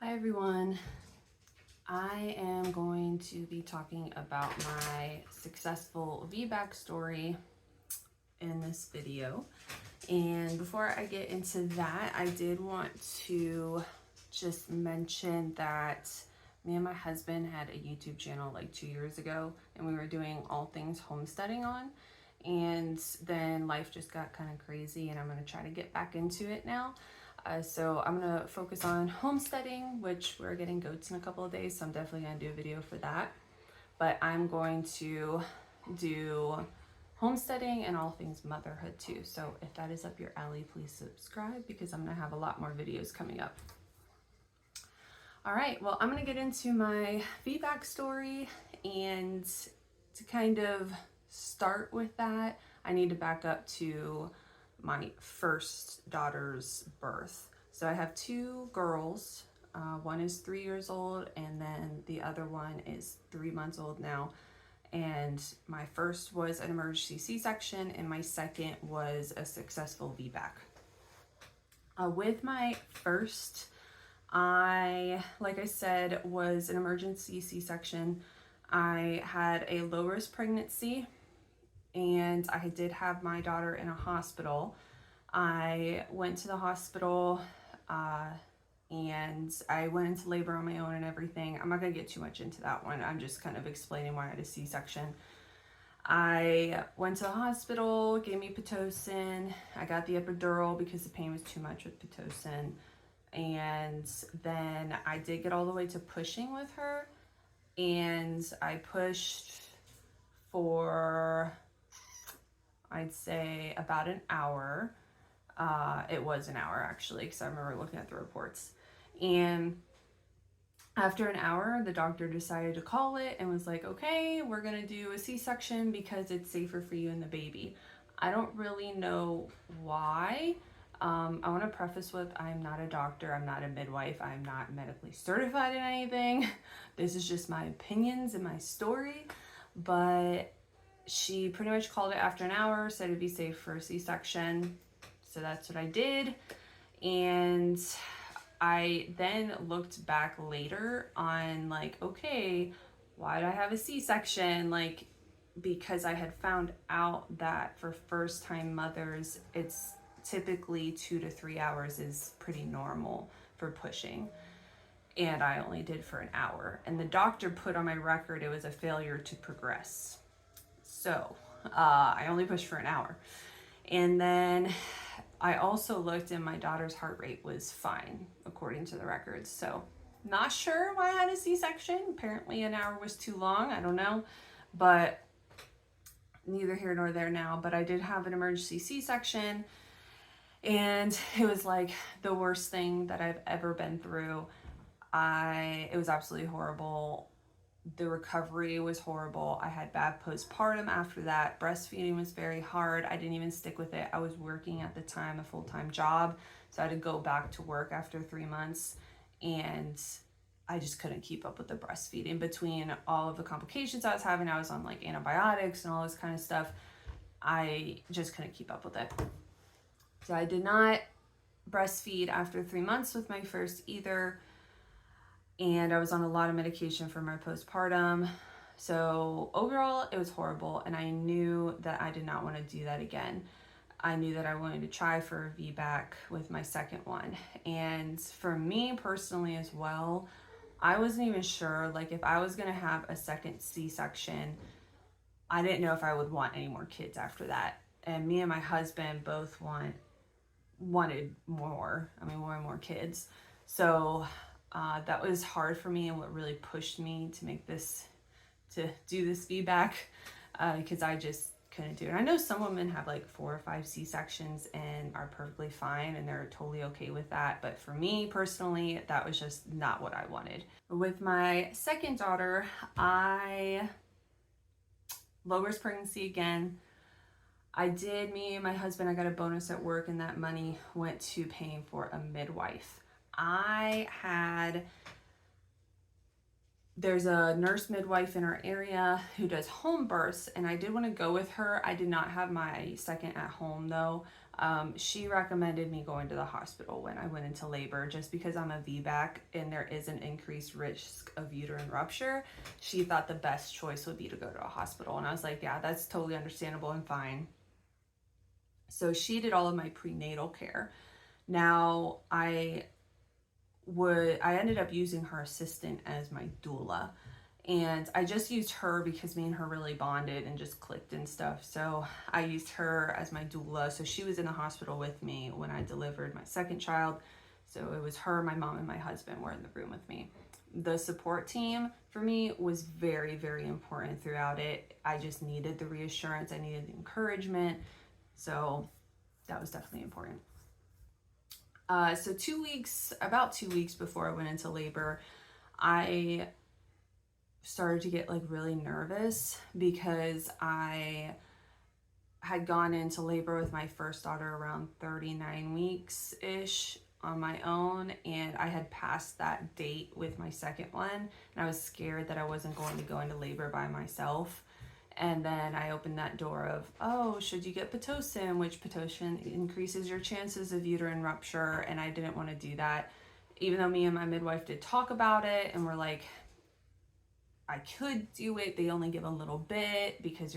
Hi everyone. I am going to be talking about my successful VBAC story in this video. And before I get into that, I did want to just mention that me and my husband had a YouTube channel like 2 years ago, and we were doing all things homesteading on. And then life just got kind of crazy, and I'm going to try to get back into it now. So I'm going to focus on homesteading, which we're getting goats in a couple of days, so I'm definitely going to do a video for that. But I'm going to do homesteading and all things motherhood too. So if that is up your alley, please subscribe because I'm going to have a lot more videos coming up. All right, well, I'm going to get into my VBAC story, and to kind of start with that, I need to back up to my first daughter's birth. So I have two girls. One is 3 years old, and then the other one is 3 months old now. And my first was an emergency C-section, and my second was a successful VBAC. With my first, like I said, was an emergency C-section. I had a low risk pregnancy, and I did have my daughter in a hospital. I went to the hospital and I went into labor on my own and everything. I'm not going to get too much into that one. I'm just kind of explaining why I had a C-section. I went to the hospital, gave me Pitocin. I got the epidural because the pain was too much with Pitocin. And then I did get all the way to pushing with her. And I pushed for, I'd say, about an hour. It was an hour actually, because I remember looking at the reports. And after an hour, the doctor decided to call it and was like, okay, we're gonna do a C-section because it's safer for you and the baby. I don't really know why. I want to preface with, I'm not a doctor, I'm not a midwife, I'm not medically certified in anything. This is just my opinions and my story. But she pretty much called it after an hour, said it'd be safe for a C-section. So that's what I did. And I then looked back later on like, okay, why did I have a C-section? Like, because I had found out that for first time mothers, it's typically 2 to 3 hours is pretty normal for pushing. And I only did for an hour. And the doctor put on my record it was a failure to progress. So I only pushed for an hour. And then I also looked, and my daughter's heart rate was fine, according to the records. So not sure why I had a C-section. Apparently an hour was too long. I don't know. But neither here nor there now. But I did have an emergency C-section. And it was like the worst thing that I've ever been through. It was absolutely horrible. The recovery was horrible. I had bad postpartum after that. Breastfeeding was very hard. I didn't even stick with it. I was working at the time, a full-time job. So I had to go back to work after 3 months. And I just couldn't keep up with the breastfeeding. Between all of the complications I was having, I was on like antibiotics and all this kind of stuff. I just couldn't keep up with it. So I did not breastfeed after 3 months with my first either. And I was on a lot of medication for my postpartum. So overall, it was horrible. And I knew that I did not want to do that again. I knew that I wanted to try for a VBAC with my second one. And for me personally as well, I wasn't even sure, like, if I was going to have a second C-section, I didn't know if I would want any more kids after that. And me and my husband both wanted more. I mean, more kids. So that was hard for me, and what really pushed me to do this VBAC, because I just couldn't do it. I know some women have like 4 or 5 C-sections and are perfectly fine and they're totally okay with that. But for me personally, that was just not what I wanted. With my second daughter, low risk pregnancy again. Me and my husband, I got a bonus at work, and that money went to paying for a midwife. I had there's a nurse midwife in our area who does home births, and I did want to go with her. I did not have my second at home though. She recommended me going to the hospital when I went into labor just because I'm a VBAC and there is an increased risk of uterine rupture. She thought the best choice would be to go to a hospital, and I was like, yeah, that's totally understandable and fine. So she did all of my prenatal care. Now I ended up using her assistant as my doula. And I just used her because me and her really bonded and just clicked and stuff. So I used her as my doula. So she was in the hospital with me when I delivered my second child. So it was her, my mom, and my husband were in the room with me. The support team for me was very, very important throughout it. I just needed the reassurance. I needed the encouragement. So that was definitely important. So about 2 weeks before I went into labor, I started to get like really nervous because I had gone into labor with my first daughter around 39 weeks ish on my own, and I had passed that date with my second one, and I was scared that I wasn't going to go into labor by myself. And then I opened that door of, oh, should you get Pitocin, which Pitocin increases your chances of uterine rupture, and I didn't want to do that. Even though me and my midwife did talk about it, and we're like, I could do it. They only give a little bit because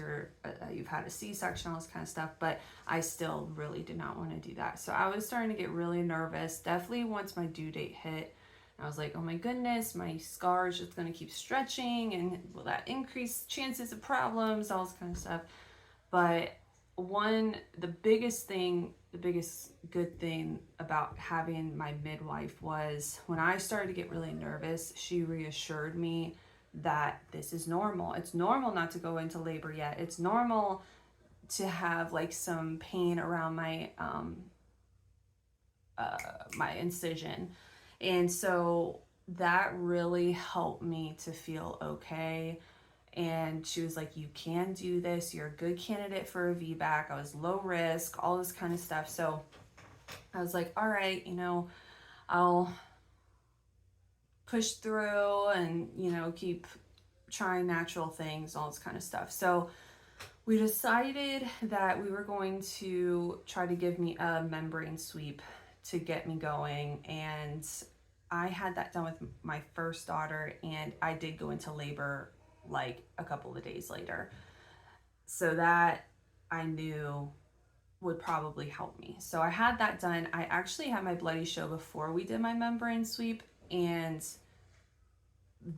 you've had a C-section, all this kind of stuff, but I still really did not want to do that. So I was starting to get really nervous, definitely once my due date hit. I was like, oh my goodness, my scar is just going to keep stretching, and will that increase chances of problems, all this kind of stuff. But the biggest good thing about having my midwife was when I started to get really nervous, she reassured me that this is normal. It's normal not to go into labor yet. It's normal to have like some pain around my my incision. And so that really helped me to feel okay. And she was like, you can do this. You're a good candidate for a VBAC. I was low risk, all this kind of stuff. So I was like, all right, I'll push through and, keep trying natural things, all this kind of stuff. So we decided that we were going to try to give me a membrane sweep to get me going. And I had that done with my first daughter, and I did go into labor like a couple of days later. So that I knew would probably help me. So I had that done. I actually had my bloody show before we did my membrane sweep, and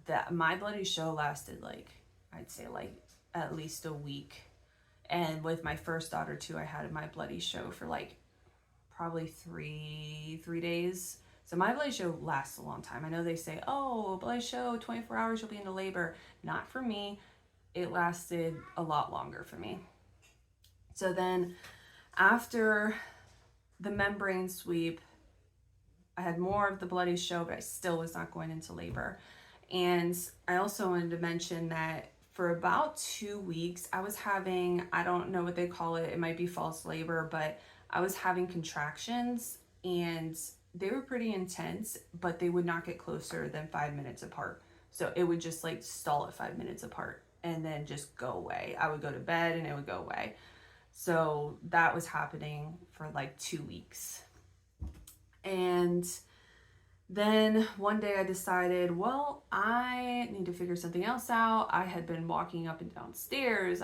that my bloody show lasted I'd say at least a week. And with my first daughter too, I had my bloody show for probably three days. So my bloody show lasts a long time. I know they say, oh, bloody show, 24 hours, you'll be into labor. Not for me. It lasted a lot longer for me. So then after the membrane sweep, I had more of the bloody show, but I still was not going into labor. And I also wanted to mention that for about 2 weeks, I was having, I don't know what they call it, it might be false labor, but I was having contractions, and they were pretty intense, but they would not get closer than 5 minutes apart. So it would just stall at 5 minutes apart and then just go away. I would go to bed and it would go away. So that was happening for 2 weeks. And then one day I decided, well, I need to figure something else out. I had been walking up and down stairs.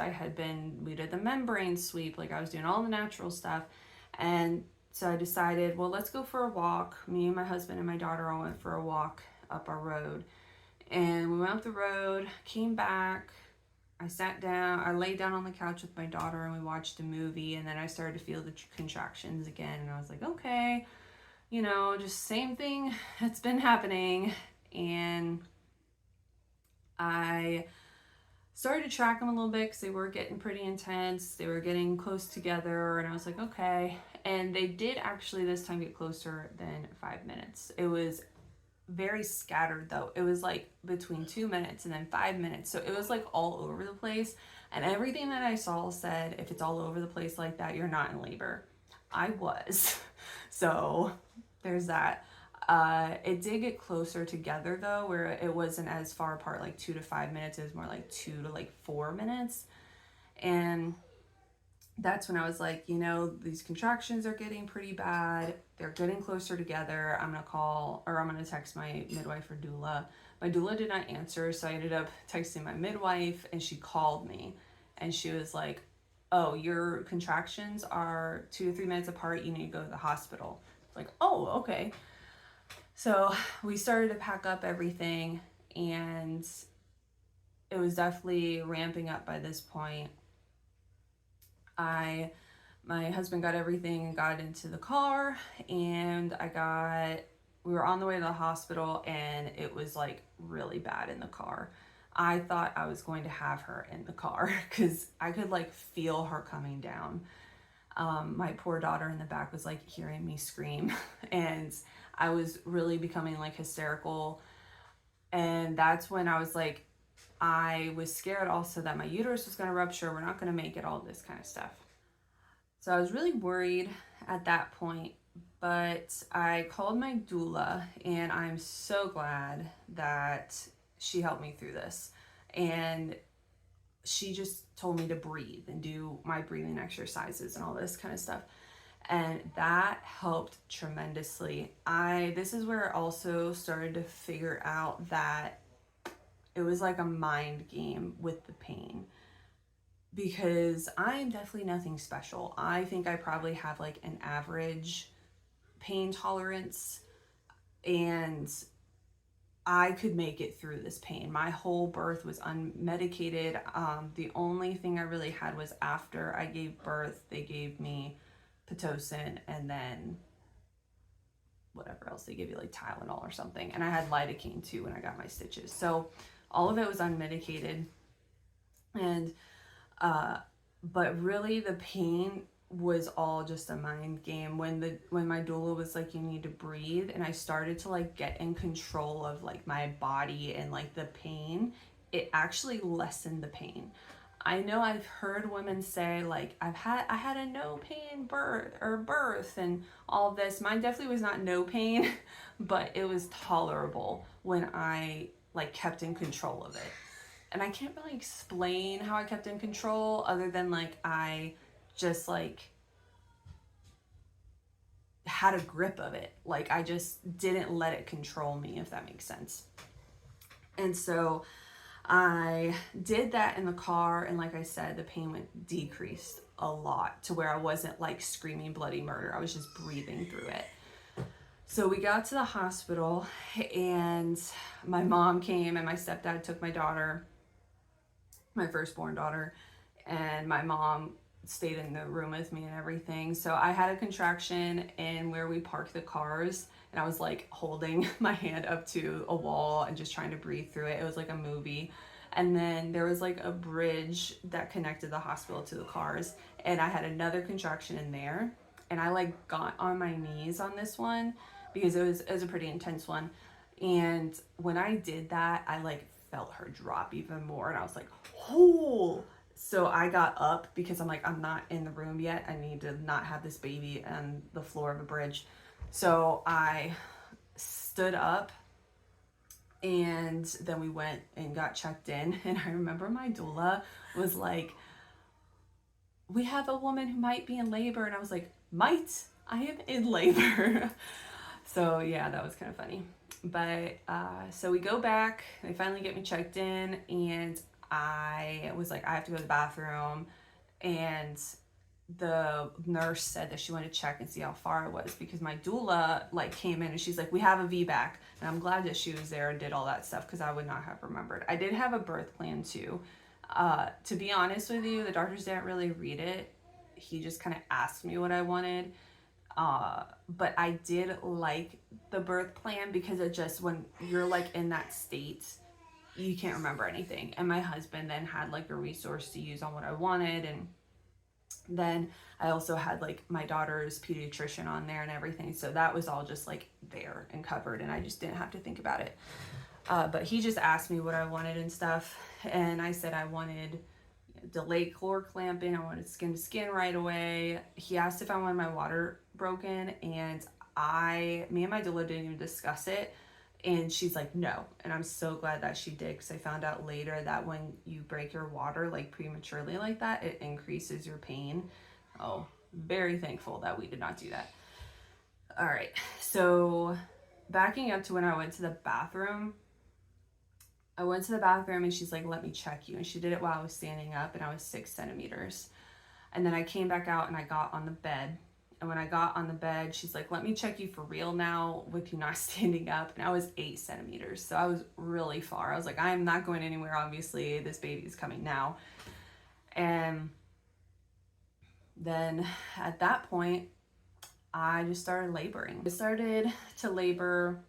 We did the membrane sweep. I was doing all the natural stuff. And so I decided, well, let's go for a walk. Me and my husband and my daughter all went for a walk up our road. And we went up the road, came back. I sat down, I laid down on the couch with my daughter, and we watched a movie. And then I started to feel the contractions again. And I was like, okay, just same thing that's been happening. And I started to track them a little bit because they were getting pretty intense. They were getting close together, and I was like, okay. And they did actually this time get closer than 5 minutes. It was very scattered though. It was between 2 minutes and then 5 minutes. So it was all over the place. And everything that I saw said, if it's all over the place like that, you're not in labor. I was. So there's that. It did get closer together though, where it wasn't as far apart, like 2 to 5 minutes. It was more like 2 to like 4 minutes. And that's when I was like, these contractions are getting pretty bad. They're getting closer together. I'm going to call, or I'm going to text my midwife or doula. My doula did not answer, so I ended up texting my midwife, and she called me. And she was like, oh, your contractions are 2 to 3 minutes apart. You need to go to the hospital. It's like, oh, okay. So we started to pack up everything, and it was definitely ramping up by this point. My husband got everything and got into the car, and we were on the way to the hospital, and it was like really bad in the car. I thought I was going to have her in the car because I could like feel her coming down. My poor daughter in the back was like hearing me scream, and I was really becoming like hysterical. And that's when I was like, I was scared also that my uterus was going to rupture. We're not going to make it, all this kind of stuff. So I was really worried at that point, but I called my doula, and I'm so glad that she helped me through this. And she just told me to breathe and do my breathing exercises and all this kind of stuff. And that helped tremendously. This is where I also started to figure out that it was like a mind game with the pain, because I'm definitely nothing special. I think I probably have like an average pain tolerance, and I could make it through this pain. My whole birth was unmedicated. The only thing I really had was after I gave birth, they gave me Pitocin, and then whatever else they give you, like Tylenol or something. And I had lidocaine too when I got my stitches. So all of it was unmedicated. And but really the pain was all just a mind game. When my doula was like, you need to breathe, and I started to like get in control of like my body and like the pain, it actually lessened the pain. I know I've heard women say like, I had a no pain birth and all of this. Mine definitely was not no pain, but it was tolerable when I like kept in control of it. And I can't really explain how I kept in control, other than like I just like had a grip of it. Like I just didn't let it control me, if that makes sense. And so I did that in the car, and like I said, the pain decreased a lot to where I wasn't like screaming bloody murder. I was just breathing through it. So we got to the hospital, and my mom came, and my stepdad took my daughter, my firstborn daughter, and my mom stayed in the room with me and everything. So I had a contraction in where we parked the cars, and I was like holding my hand up to a wall and just trying to breathe through it. It was like a movie. And then there was like a bridge that connected the hospital to the cars, and I had another contraction in there, and I like got on my knees on this one because it was a pretty intense one. And when I did that, I like felt her drop even more, and I was like, oh. So I got up because I'm like, I'm not in the room yet. I need to not have this baby on the floor of a bridge. So I stood up, and then we went and got checked in. And I remember my doula was like, we have a woman who might be in labor. And I was like, might? I am in labor. So yeah, that was kind of funny. But so we go back, they finally get me checked in, and I was like, I have to go to the bathroom. And the nurse said that she wanted to check and see how far I was, because my doula like came in and she's like, we have a VBAC. And I'm glad that she was there and did all that stuff, because I would not have remembered. I did have a birth plan too. To be honest with you, the doctors didn't really read it. He just kind of asked me what I wanted. But I did like the birth plan, because it just, when you're like in that state, you can't remember anything. And my husband then had like a resource to use on what I wanted. And then I also had like my daughter's pediatrician on there and everything. So that was all just like there and covered, and I just didn't have to think about it. But he just asked me what I wanted and stuff. And I said I wanted delayed cord clamping. I wanted skin to skin right away. He asked if I wanted my water broken, and me and my doula didn't even discuss it. And she's like, no. And I'm so glad that she did, because I found out later that when you break your water like prematurely like that, it increases your pain. Oh, very thankful that we did not do that. All right. So backing up to when I went to the bathroom, and she's like, let me check you. And she did it while I was standing up, and I was 6 centimeters. And then I came back out and I got on the bed. And when I got on the bed, she's like, let me check you for real now with you not standing up. And I was 8 centimeters. So I was really far. I was like, I'm not going anywhere, obviously. This baby's coming now. And then at that point, I just started laboring. I started to labor,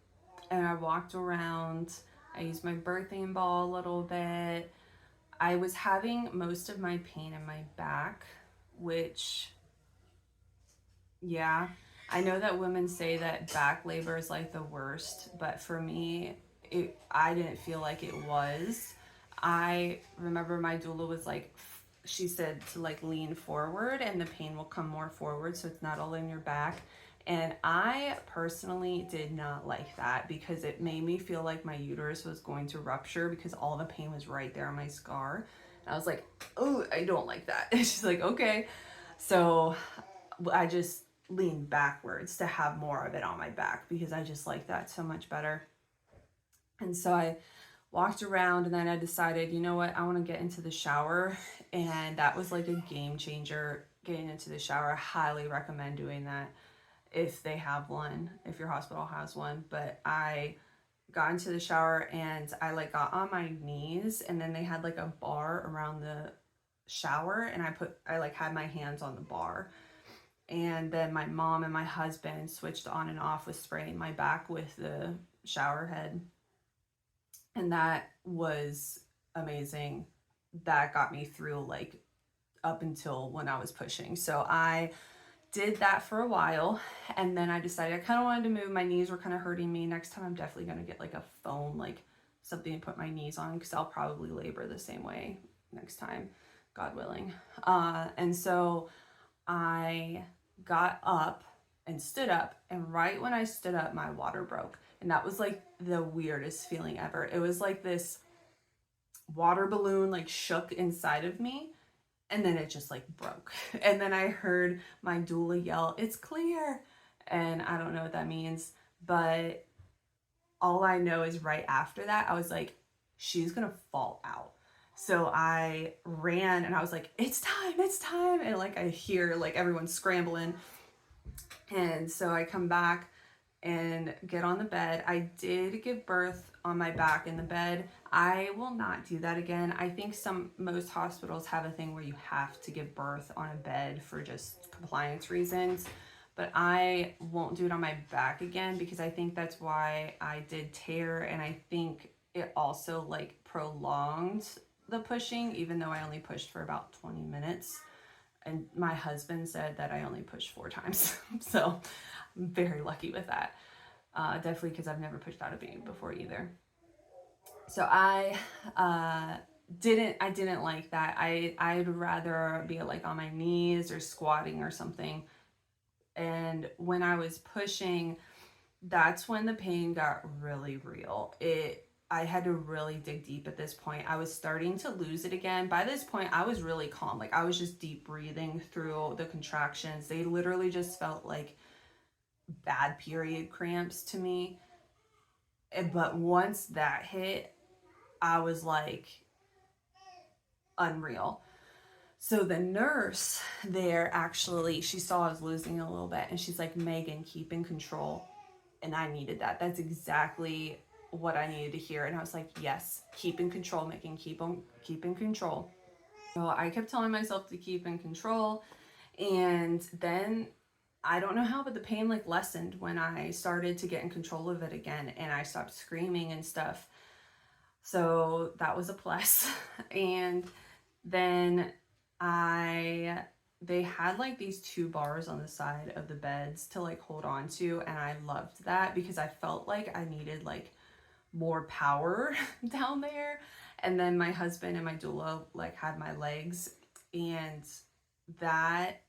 and I walked around. I used my birthing ball a little bit. I was having most of my pain in my back, which, yeah, I know that women say that back labor is like the worst, but for me, I didn't feel like it was. I remember my doula was like, she said to like lean forward and the pain will come more forward, so it's not all in your back. And I personally did not like that, because it made me feel like my uterus was going to rupture, because all the pain was right there on my scar. And I was like, oh, I don't like that. And she's like, okay. So I just leaned backwards to have more of it on my back, because I just like that so much better. And so I walked around, and then I decided, you know what, I want to get into the shower. And that was like a game changer, getting into the shower. I highly recommend doing that if they have one, if your hospital has one. But I got into the shower and I like got on my knees, and then they had like a bar around the shower, and I like had my hands on the bar. And then my mom and my husband switched on and off with spraying my back with the shower head. And that was amazing. That got me through like up until when I was pushing. So I did that for a while, and then I decided I kind of wanted to move. My knees were kind of hurting me. Next time I'm definitely going to get like a foam, like something to put my knees on, because I'll probably labor the same way next time, God willing. And so I got up and stood up, and right when I stood up, my water broke. And that was like the weirdest feeling ever. It was like this water balloon like shook inside of me, and then it just like broke. And then I heard my doula yell, "It's clear." And I don't know what that means, but all I know is right after that, I was like, she's gonna fall out. So I ran and I was like, it's time, it's time. And like I hear like everyone scrambling. And so I come back and get on the bed. I did give birth on my back in the bed. I will not do that again. I think most hospitals have a thing where you have to give birth on a bed for just compliance reasons, but I won't do it on my back again, because I think that's why I did tear, and I think it also like prolonged the pushing, even though I only pushed for about 20 minutes. And my husband said that I only pushed 4 times. So I'm very lucky with that. Definitely because I've never pushed out a baby before either. So I didn't like that. I'd rather be like on my knees or squatting or something. And when I was pushing, that's when the pain got really real. I had to really dig deep at this point. I was starting to lose it again. By this point, I was really calm. Like I was just deep breathing through the contractions. They literally just felt like bad period cramps to me. But once that hit, I was like unreal. So the nurse there, actually, she saw I was losing a little bit, and she's like, Megan, keep in control. And I needed that. That's exactly what I needed to hear. And I was like, yes, keep in control, Megan, keep in control. So I kept telling myself to keep in control. And then I don't know how, but the pain like lessened when I started to get in control of it again, and I stopped screaming and stuff. So that was a plus. And then they had like these 2 bars on the side of the beds to like hold on to, and I loved that because I felt like I needed like more power down there. And then my husband and my doula like had my legs, and that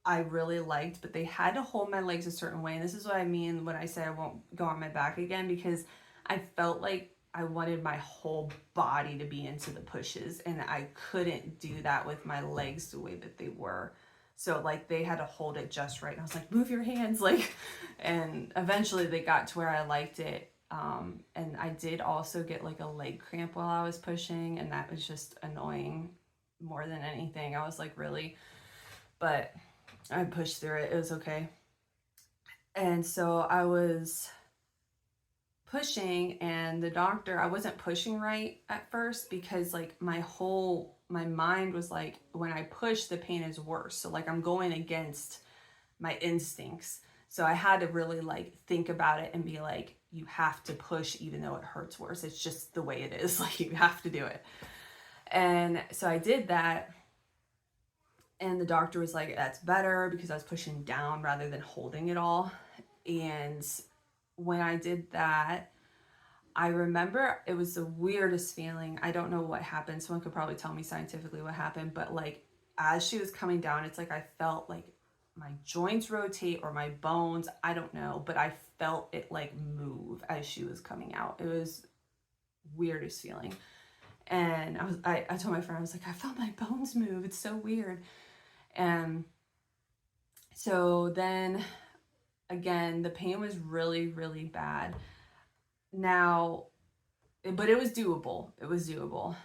I really liked, but they had to hold my legs a certain way. And this is what I mean when I say I won't go on my back again, because I felt like I wanted my whole body to be into the pushes, and I couldn't do that with my legs the way that they were. So like they had to hold it just right. And I was like, move your hands, like, and eventually they got to where I liked it. And I did also get like a leg cramp while I was pushing, and that was just annoying more than anything. I was like, really? But I pushed through it. It was okay. And so I was pushing, and the doctor, I wasn't pushing right at first because like my mind was like, when I push, the pain is worse. So like I'm going against my instincts. So I had to really like think about it and be like, you have to push even though it hurts worse. It's just the way it is. Like you have to do it. And so I did that. And the doctor was like, that's better, because I was pushing down rather than holding it all. And when I did that, I remember it was the weirdest feeling. I don't know what happened. Someone could probably tell me scientifically what happened, but like as she was coming down, it's like I felt like my joints rotate or my bones. I don't know, but I felt it like move as she was coming out. It was weirdest feeling. And I told my friend, I was like, I felt my bones move. It's so weird. And so then again, the pain was really, really bad. Now, but it was doable. It was doable.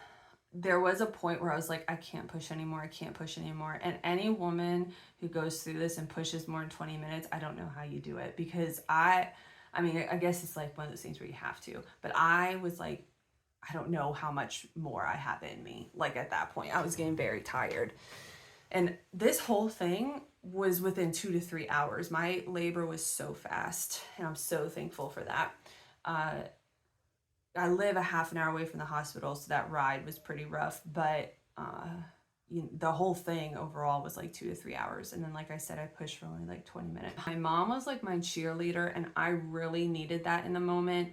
There was a point where I was like, I can't push anymore. I can't push anymore. And any woman who goes through this and pushes more than 20 minutes, I don't know how you do it, because I mean, I guess it's like one of those things where you have to, but I was like, I don't know how much more I have in me. Like at that point, I was getting very tired. And this whole thing was within 2 to 3 hours. My labor was so fast, and I'm so thankful for that. I live a half an hour away from the hospital, so that ride was pretty rough, but the whole thing overall was like 2 to 3 hours. And then, like I said, I pushed for only like 20 minutes. My mom was like my cheerleader, and I really needed that in the moment,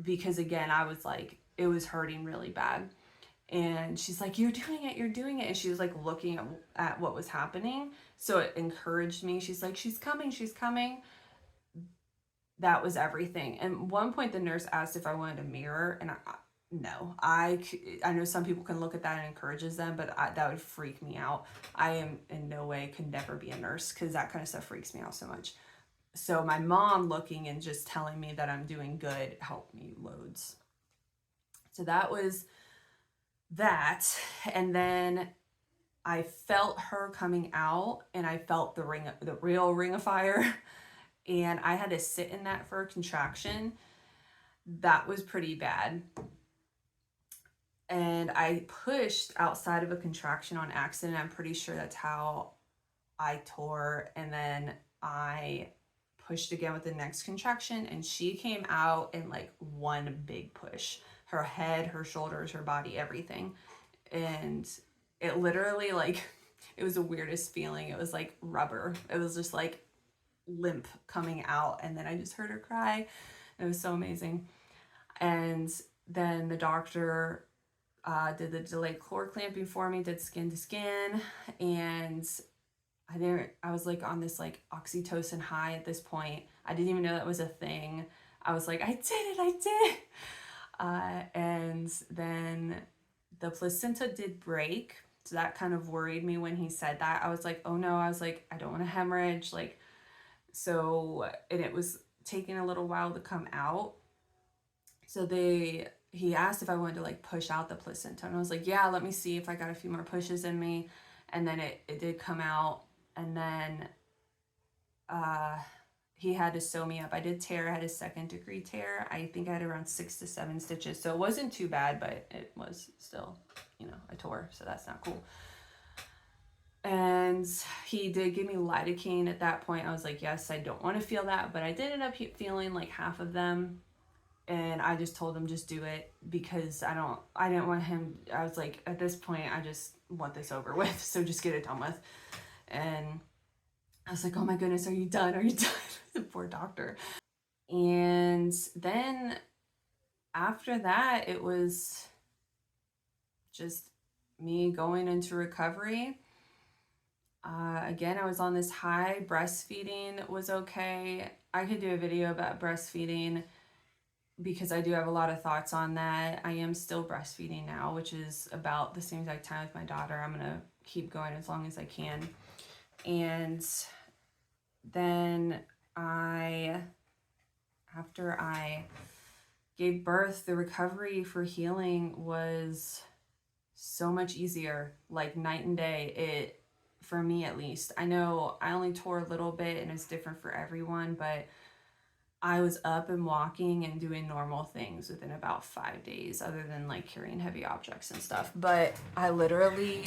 because again, I was like, it was hurting really bad. And she's like, you're doing it, you're doing it. And she was like looking at what was happening. So it encouraged me. She's like, she's coming, she's coming. That was everything. And one point the nurse asked if I wanted a mirror, and no, I know some people can look at that and encourages them, but that would freak me out. I am in no way, could never be a nurse, because that kind of stuff freaks me out so much. So my mom looking and just telling me that I'm doing good helped me loads. So that was that. And then I felt her coming out, and I felt the real ring of fire. And I had to sit in that for a contraction. That was pretty bad. And I pushed outside of a contraction on accident. I'm pretty sure that's how I tore. And then I pushed again with the next contraction, and she came out in like one big push. Her head, her shoulders, her body, everything. And it literally, like, it was the weirdest feeling. It was like rubber. It was just like limp coming out, and then I just heard her cry. It was so amazing. And then the doctor did the delayed core clamping for me, did skin to skin, and I was like on this like oxytocin high at this point. I didn't even know that was a thing. I was like, I did it. And then the placenta did break, so that kind of worried me when he said that. I was like, oh no. I was like, I don't want to hemorrhage, like. So, and it was taking a little while to come out. So he asked if I wanted to like push out the placenta, and I was like, yeah, let me see if I got a few more pushes in me. And then it did come out, and then he had to sew me up. I did tear. I had a 2nd-degree tear. I think I had around 6 to 7 stitches, so it wasn't too bad, but it was still, I tore, so that's not cool. And he did give me lidocaine at that point. I was like, yes, I don't want to feel that, but I did end up feeling like half of them. And I just told him, just do it, because I didn't want him. I was like, at this point, I just want this over with, so just get it done with. And I was like, oh my goodness, are you done? Are you done? The poor doctor. And then after that, it was just me going into recovery. Again, I was on this high. Breastfeeding was okay. I could do a video about breastfeeding because I do have a lot of thoughts on that. I am still breastfeeding now, which is about the same exact time with my daughter. I'm going to keep going as long as I can. And then after I gave birth, the recovery for healing was so much easier, like night and day. For me at least. I know I only tore a little bit and it's different for everyone, but I was up and walking and doing normal things within about 5 days, other than like carrying heavy objects and stuff. But I literally,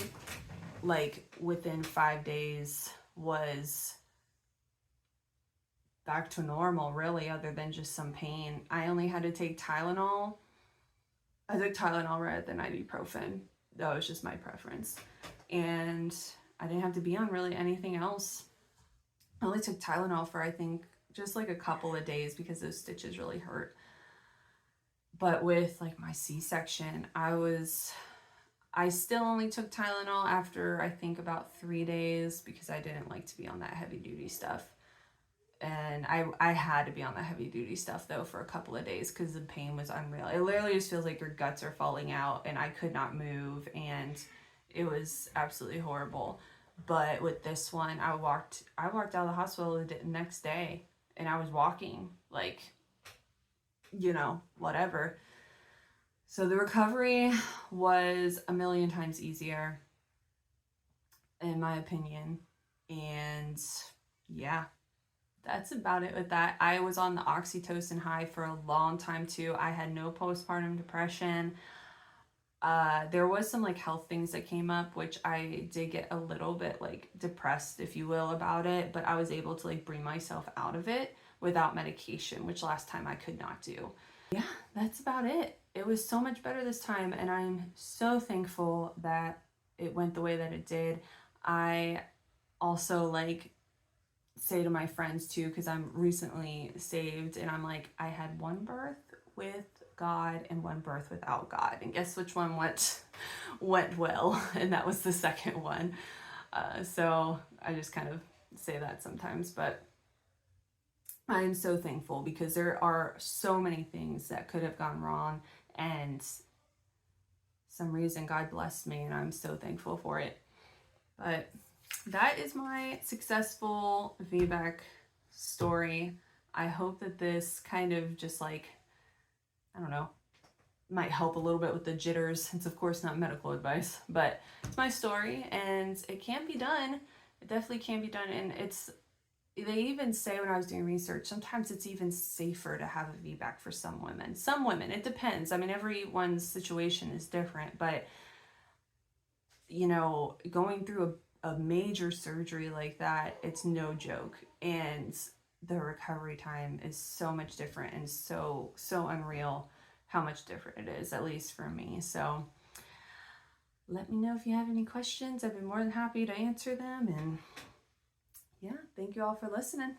like, within 5 days was back to normal, really, other than just some pain. I only had to take Tylenol. I took Tylenol rather than ibuprofen. That was just my preference. And I didn't have to be on really anything else. I only took Tylenol for, I think, just like a couple of days because those stitches really hurt. But with like my C-section, I still only took Tylenol after I think about 3 days because I didn't like to be on that heavy duty stuff. And I had to be on the heavy duty stuff though for a couple of days because the pain was unreal. It literally just feels like your guts are falling out and I could not move and it was absolutely horrible. But with this one, I walked out of the hospital the next day and I was walking, like, whatever. So the recovery was a million times easier, in my opinion. And yeah, that's about it with that. I was on the oxytocin high for a long time too. I had no postpartum depression. There was some like health things that came up, which I did get a little bit like depressed, if you will, about it, but I was able to like bring myself out of it without medication, which last time I could not do. Yeah, that's about it. It was so much better this time, and I'm so thankful that it went the way that it did. I also like say to my friends too, because I'm recently saved, and I'm like, I had one birth with God and one birth without God, and guess which one went well? And that was the second one. So I just kind of say that sometimes, but I'm so thankful because there are so many things that could have gone wrong, and some reason God blessed me, and I'm so thankful for it. But that is my successful VBAC story. I hope that this kind of just like, I don't know, might help a little bit with the jitters. It's of course not medical advice, but it's my story and it can be done. It definitely can be done. And they even say when I was doing research, sometimes it's even safer to have a VBAC for some women. Some women, it depends. I mean, everyone's situation is different, but going through a major surgery like that, it's no joke. And the recovery time is so much different and so unreal how much different it is, at least for me. So let me know if you have any questions. I've been more than happy to answer them. And yeah, thank you all for listening.